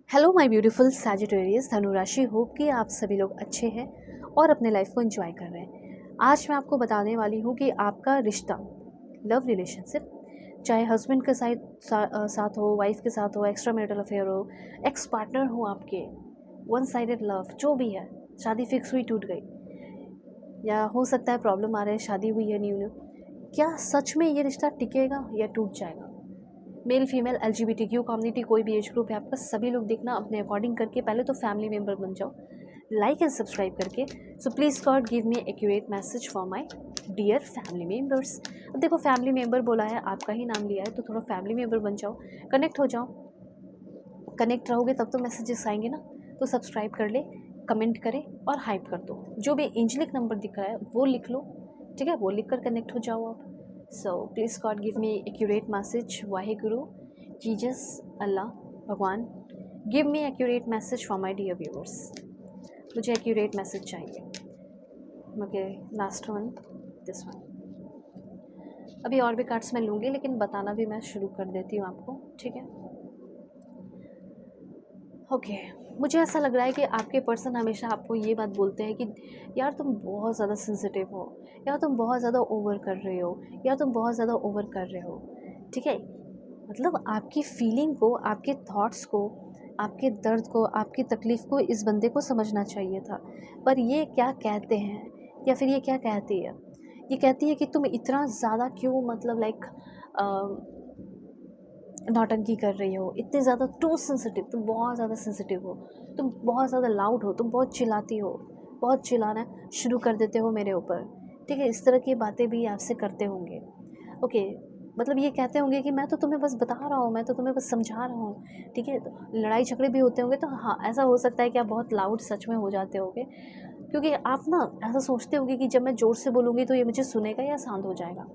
Hello my beautiful Sagittarius धनु राशि, hope कि आप सभी लोग अच्छे हैं और अपने लाइफ को एंजॉय कर रहे हैं। आज मैं आपको बताने वाली हूँ कि आपका रिश्ता, लव रिलेशनशिप, चाहे हस्बैंड के साथ हो, वाइफ के साथ हो, एक्स्ट्रा मैरिटल अफेयर हो, एक्स पार्टनर हो आपके, वन साइडेड लव, जो भी है, शादी फिक्स हुई टूट गई, या हो सकता है प्रॉब्लम आ रहे हैं, शादी हुई है न्यू, क्या सच में ये रिश्ता टिकेगा या टूट जाएगा? मेल फीमेल LGBTQ कम्युनिटी, कोई भी एज ग्रुप है आपका, सभी लोग देखना अपने अकॉर्डिंग करके। पहले तो फैमिली मेम्बर बन जाओ लाइक एंड सब्सक्राइब करके। So please God give me accurate message for my dear family members. अब देखो, फैमिली मेम्बर बोला है, आपका ही नाम लिया है, तो थोड़ा फैमिली मेम्बर बन जाओ, कनेक्ट हो जाओ। कनेक्ट रहोगे तब तो मैसेजेस आएंगे ना। तो सब्सक्राइब कर ले, कमेंट करें और हाइप कर दो। जो भी एंजलिक नंबर दिख रहा है वो लिख लो, ठीक है? वो लिख कर कनेक्ट हो जाओ आप। So please God give me accurate message. Waheguru, Jesus, Allah, Bhagwan, give me accurate message for my dear viewers. मुझे एक्यूरेट मैसेज चाहिए। Okay, last one, this one. अभी और भी कार्ड्स मैं लूँगी, लेकिन बताना भी मैं शुरू कर देती हूँ आपको, ठीक है? ओके, मुझे ऐसा लग रहा है कि आपके पर्सन हमेशा आपको ये बात बोलते हैं कि यार तुम बहुत ज़्यादा सेंसिटिव हो, या तुम बहुत ज़्यादा ओवर कर रहे हो, या तुम बहुत ज़्यादा ओवर कर रहे हो, ठीक है? मतलब आपकी फीलिंग को, आपके थॉट्स को, आपके दर्द को, आपकी तकलीफ़ को इस बंदे को समझना चाहिए था। पर ये क्या कहते हैं, या फिर ये क्या कहती है? ये कहती है कि तुम इतना ज़्यादा क्यों, मतलब लाइक नौटंकी कर रही हो, इतनी ज़्यादा टू सेंसिटिव, तुम बहुत ज़्यादा सेंसिटिव हो, तुम बहुत ज़्यादा लाउड हो, तुम बहुत चिल्लाती हो, बहुत चिल्लाना शुरू कर देते हो मेरे ऊपर, ठीक है? इस तरह की बातें भी आपसे करते होंगे। ओके, मतलब ये कहते होंगे कि मैं तो तुम्हें बस बता रहा हूँ, मैं तो तुम्हें बस समझा रहा हूँ, ठीक है? तो लड़ाई झगड़े भी होते होंगे, तो हाँ, ऐसा हो सकता है कि आप बहुत लाउड सच में हो जाते होगे, क्योंकि आप ना ऐसा सोचते होंगे कि जब मैं ज़ोर से बोलूँगी तो ये मुझे सुनेगा या शांत हो जाएगा।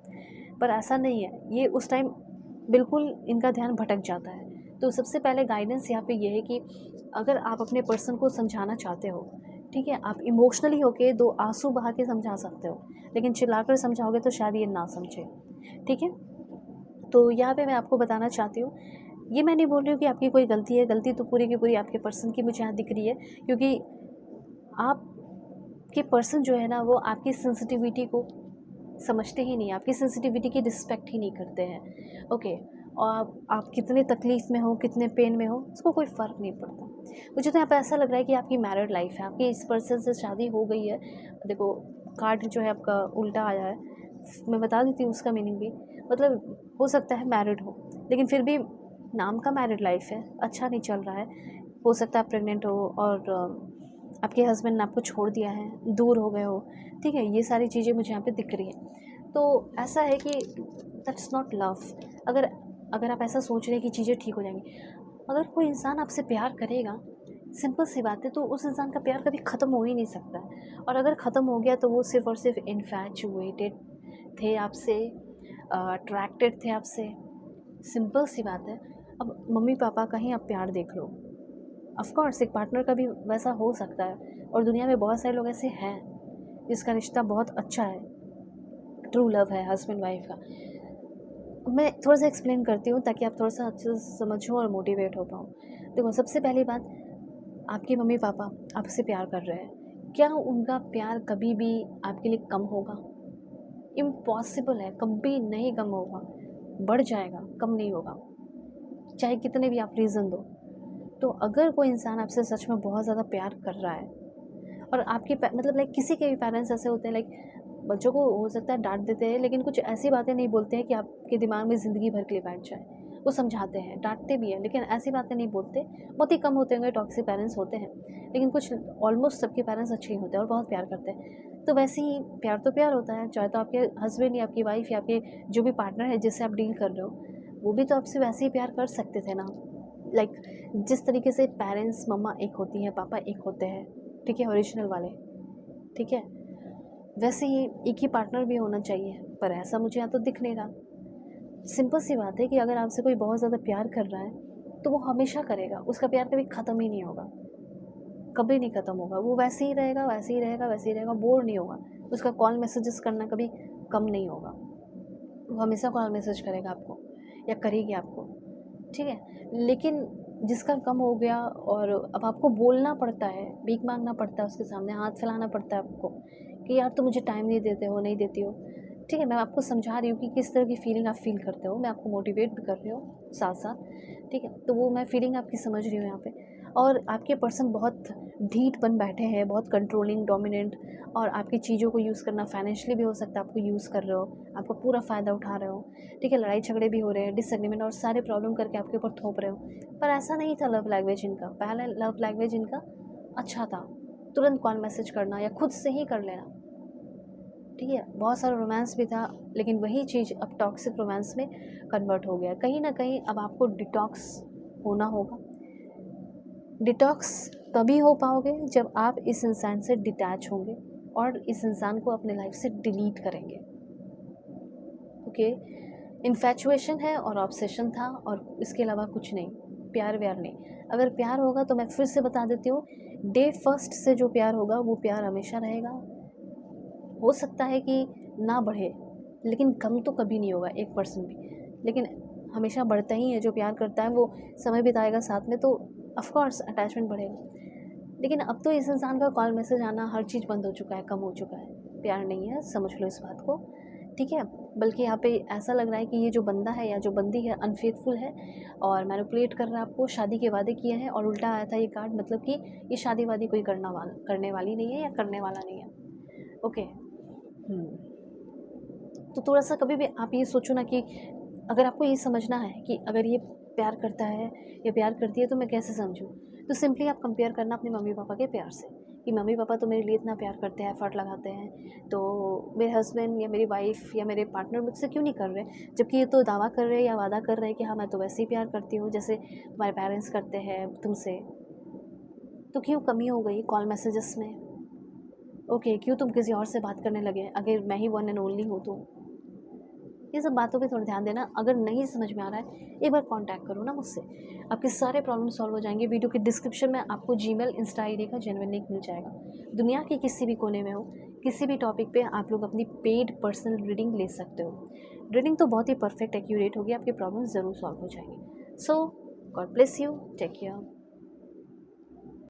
पर ऐसा नहीं है, ये उस टाइम बिल्कुल इनका ध्यान भटक जाता है। तो सबसे पहले गाइडेंस यहाँ पे ये है कि अगर आप अपने पर्सन को समझाना चाहते हो, ठीक है, आप इमोशनली होके 2 आँसू बहा के समझा सकते हो, लेकिन चिल्लाकर समझाओगे तो शायद ये ना समझे, ठीक है? तो यहाँ पे मैं आपको बताना चाहती हूँ, ये मैं नहीं बोल रही हूँ कि आपकी कोई गलती है, गलती तो पूरी की पूरी आपके पर्सन की मुझे यहाँ दिख रही है, क्योंकि आपके पर्सन जो है ना, वो आपकी सेंसिटिविटी को समझते ही नहीं, आपकी सेंसिटिविटी की रिस्पेक्ट ही नहीं करते हैं। ओके, और आप कितने तकलीफ़ में हो, कितने पेन में हो, उसको कोई फ़र्क नहीं पड़ता। मुझे तो यहाँ पे ऐसा लग रहा है कि आपकी मैरिड लाइफ है, आपकी इस पर्सन से शादी हो गई है। देखो, कार्ड जो है आपका उल्टा आया है, मैं बता देती हूँ उसका मीनिंग भी। मतलब हो सकता है मैरिड हो, लेकिन फिर भी नाम का मैरिड लाइफ है, अच्छा नहीं चल रहा है। हो सकता है आप प्रेग्नेंट हो और आपके हस्बैंड ने आपको छोड़ दिया है, दूर हो गए हो, ठीक है? ये सारी चीज़ें मुझे यहाँ पे दिख रही हैं। तो ऐसा है कि दैट्स नॉट लव। अगर अगर आप ऐसा सोच रहे हैं कि चीज़ें ठीक हो जाएंगी, अगर कोई इंसान आपसे प्यार करेगा, सिंपल सी बात है, तो उस इंसान का प्यार कभी ख़त्म हो ही नहीं सकता है। और अगर ख़त्म हो गया तो वो सिर्फ़ और सिर्फ इन्फैचुएटेड थे आपसे, अट्रैक्टेड थे आपसे, सिंपल सी बात है। अब मम्मी पापा का ही आप प्यार देख लो, ऑफ कोर्स एक पार्टनर का भी वैसा हो सकता है, और दुनिया में बहुत सारे लोग ऐसे हैं जिसका रिश्ता बहुत अच्छा है, ट्रू लव है हस्बैंड वाइफ का। मैं थोड़ा सा एक्सप्लेन करती हूँ ताकि आप थोड़ा सा अच्छे से समझो और मोटिवेट हो पाओ। देखो, सबसे पहली बात, आपके मम्मी पापा आपसे प्यार कर रहे हैं, क्या उनका प्यार कभी भी आपके लिए कम होगा? इम्पॉसिबल है, कभी नहीं कम होगा, बढ़ जाएगा, कम नहीं होगा, चाहे कितने भी आप रीज़न दो। तो अगर कोई इंसान आपसे सच में बहुत ज़्यादा प्यार कर रहा है, और आपके मतलब लाइक किसी के भी पेरेंट्स ऐसे होते हैं, लाइक बच्चों को हो सकता है डांट देते हैं, लेकिन कुछ ऐसी बातें नहीं बोलते हैं कि आपके दिमाग में ज़िंदगी भर के लिए बैठ जाए। वो समझाते हैं, डांटते भी हैं, लेकिन ऐसी बातें नहीं बोलते। बहुत ही कम होते होंगे, टॉक्सिक पेरेंट्स होते हैं, लेकिन कुछ, ऑलमोस्ट सबके पेरेंट्स अच्छे ही होते हैं और बहुत प्यार करते हैं। तो वैसे ही प्यार तो प्यार होता है, चाहे तो आपके हस्बैंड या आपकी वाइफ या आपके जो भी पार्टनर है जिससे आप डील कर रहे हो, वो भी तो आपसे वैसे ही प्यार कर सकते थे ना। लाइक जिस तरीके से पेरेंट्स, मम्मा एक होती हैं, पापा एक होते हैं, ठीक है, ओरिजिनल वाले, ठीक है, वैसे ही एक ही पार्टनर भी होना चाहिए। पर ऐसा मुझे यहाँ तो दिख नहीं रहा। सिंपल सी बात है कि अगर आपसे कोई बहुत ज़्यादा प्यार कर रहा है तो वो हमेशा करेगा, उसका प्यार कभी ख़त्म ही नहीं होगा, कभी नहीं ख़त्म होगा। वो वैसे ही रहेगा, वैसे ही रहेगा, वैसे ही रहेगा, बोर नहीं होगा। उसका कॉल मैसेजेस करना कभी कम नहीं होगा, वो हमेशा कॉल मैसेज करेगा आपको या करेगी आपको, ठीक है? लेकिन जिसका कम हो गया और अब आपको बोलना पड़ता है, भीख मांगना पड़ता है उसके सामने, हाथ फैलाना पड़ता है आपको कि यार तुम मुझे टाइम नहीं देते हो, नहीं देती हो। ठीक है, मैं आपको समझा रही हूँ कि किस तरह की फीलिंग आप फील करते हो, मैं आपको मोटिवेट भी कर रही हूँ साथ साथ। ठीक है, तो वो मैं फीलिंग आपकी समझ रही हूँ यहाँ पे। और आपके पर्सन बहुत ढीठ बन बैठे हैं, बहुत कंट्रोलिंग, डोमिनेंट, और आपकी चीज़ों को यूज़ करना फाइनेंशियली भी हो सकता है, आपको यूज़ कर रहे हो, आपका पूरा फ़ायदा उठा रहे हो। ठीक है, लड़ाई झगड़े भी हो रहे हैं, डिसएग्रीमेंट और सारे प्रॉब्लम करके आपके ऊपर थोप रहे हो। पर ऐसा नहीं था लव लैंग्वेज इनका, पहला लव लैंग्वेज इनका अच्छा था, तुरंत कॉल मैसेज करना या खुद से ही कर लेना। ठीक है, बहुत सारा रोमांस भी था, लेकिन वही चीज़ अब टॉक्सिक रोमांस में कन्वर्ट हो गया। कहीं ना कहीं अब आपको डिटॉक्स होना होगा। डिटॉक्स तभी हो पाओगे जब आप इस इंसान से डिटैच होंगे और इस इंसान को अपने लाइफ से डिलीट करेंगे। ओके, इन्फैचुएशन है और ऑब्सेशन था, और इसके अलावा कुछ नहीं, प्यार व्यार नहीं। अगर प्यार होगा तो मैं फिर से बता देती हूँ, डे फर्स्ट से जो प्यार होगा वो प्यार हमेशा रहेगा। हो सकता है कि ना बढ़े, लेकिन कम तो कभी नहीं होगा 1% भी, लेकिन हमेशा बढ़ता ही है। जो प्यार करता है वो समय बिताएगा साथ में, तो ऑफकोर्स अटैचमेंट बढ़ेगा। लेकिन अब तो इस इंसान का कॉल मैसेज आना, हर चीज़ बंद हो चुका है, कम हो चुका है, प्यार नहीं है, समझ लो इस बात को। ठीक है, बल्कि यहाँ पे ऐसा लग रहा है कि ये जो बंदा है या जो बंदी है अनफेथफुल है और मैनिपुलेट कर रहा है आपको, शादी के वादे किए हैं, और उल्टा आया था ये कार्ड, मतलब कि ये शादी वादी कोई करने वाली नहीं है या करने वाला नहीं है। ओके। तो थोड़ा-सा कभी भी आप ये सोचो ना कि अगर आपको ये समझना है कि अगर ये प्यार करता है या प्यार करती है तो मैं कैसे समझूँ? तो सिंपली आप कंपेयर करना अपने मम्मी-पापा के प्यार से, कि मम्मी-पापा तो मेरे लिए इतना प्यार करते हैं, एफर्ट लगाते हैं, तो मेरे हस्बैंड या मेरी वाइफ़ या मेरे पार्टनर मुझसे क्यों नहीं कर रहे? जबकि ये तो दावा कर रहे हैं या वादा कर रहे हैं कि हाँ, मैं तो वैसे ही प्यार करती हूँ जैसे तुम्हारे पेरेंट्स करते हैं तुमसे। तो क्यों कमी हो गई कॉल मैसेजेस में? ओके, क्यों तुम किसी और से बात करने लगे अगर मैं ही वन एंड ओनली हूँ तो? ये सब बातों पे थोड़ा ध्यान देना। अगर नहीं समझ में आ रहा है, एक बार कांटेक्ट करो ना मुझसे, आपके सारे प्रॉब्लम सॉल्व हो जाएंगे। वीडियो के डिस्क्रिप्शन में आपको जीमेल, इंस्टा आईडी का जेन्युइन लिंक मिल जाएगा। दुनिया के किसी भी कोने में हो, किसी भी टॉपिक पे आप लोग अपनी पेड पर्सनल रीडिंग ले सकते हो। रीडिंग तो बहुत ही परफेक्ट एक्यूरेट होगी, आपके प्रॉब्लम ज़रूर सॉल्व हो जाएंगे। So god bless you, take care.